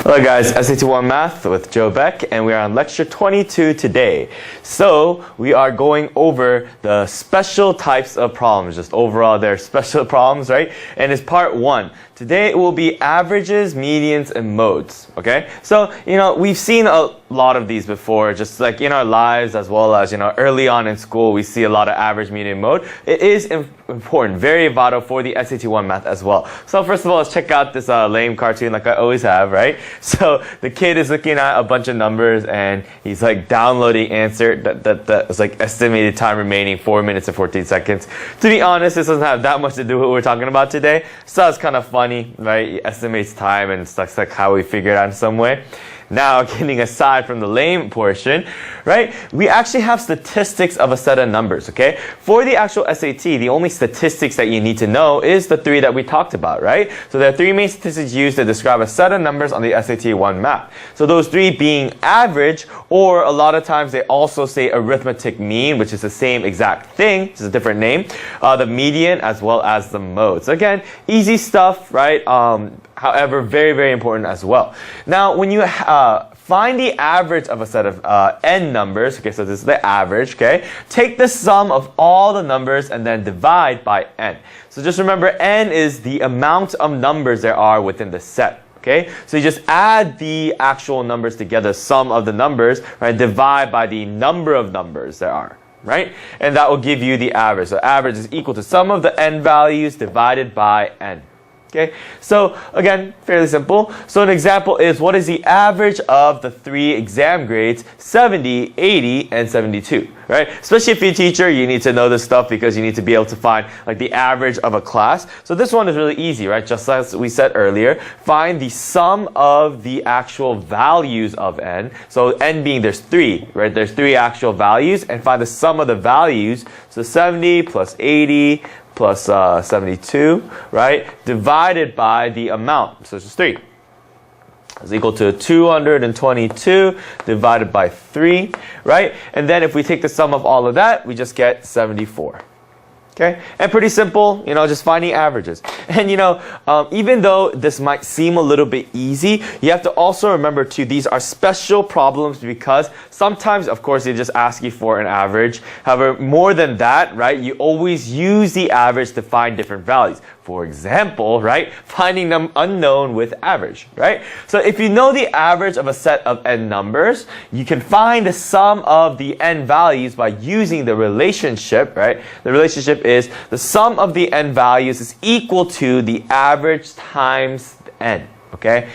Hello guys, SAT1 Math with Joe Beck, and we are on lecture 22 today. So we are going over the special types of problems. Just overall, they're special problems, right? And it's part 1. Today it will be averages, medians, and modes. Okay? So, we've seen a lot of these before, just like in our lives as well as, early on in school, we see a lot of average, median, mode. It is important, very vital for the SAT1 Math as well. So first of all, let's check out this lame cartoon like I always have, right? So the kid is looking at a bunch of numbers and he's like downloading answer that is like estimated time remaining 4 minutes and 14 seconds. To be honest, this doesn't have that much to do with what we're talking about today. So it's kind of funny, right? He estimates time and it's like how we figure it out in some way. Now, getting aside from the lame portion, right, we actually have statistics of a set of numbers, okay? For the actual SAT, the only statistics that you need to know is the 3 that we talked about, right? So there are 3 main statistics used to describe a set of numbers on the SAT1 Math. So those 3 being average, or a lot of times they also say arithmetic mean, which is the same exact thing, just a different name, the median, as well as the mode. So again, easy stuff, right? However, very, very important as well. Now, when you find the average of a set of n numbers, okay, so this is the average, okay, take the sum of all the numbers and then divide by n. So just remember, n is the amount of numbers there are within the set. Okay, so you just add the actual numbers together, sum of the numbers, right, divide by the number of numbers there are. Right? And that will give you the average. So average is equal to sum of the n values divided by n. Okay, so again, fairly simple. So an example is, what is the average of the 3 exam grades, 70, 80, and 72, right? Especially if you're a teacher, you need to know this stuff because you need to be able to find like the average of a class. So this one is really easy, right? Just as we said earlier, find the sum of the actual values of n. So n being there's 3, right? There's 3 actual values, and find the sum of the values. So 70 plus 80 plus 72, right, divided by the amount. So it's just 3. Is equal to 222 divided by 3, right? And then if we take the sum of all of that, we just get 74. Okay, and pretty simple, just finding averages. And even though this might seem a little bit easy, you have to also remember too, these are special problems because sometimes, of course, they just ask you for an average. However, more than that, right, you always use the average to find different values. For example, right, finding them unknown with average, right? So if you know the average of a set of n numbers, you can find the sum of the n values by using the relationship, right? The relationship is the sum of the n values is equal to the average times n, okay?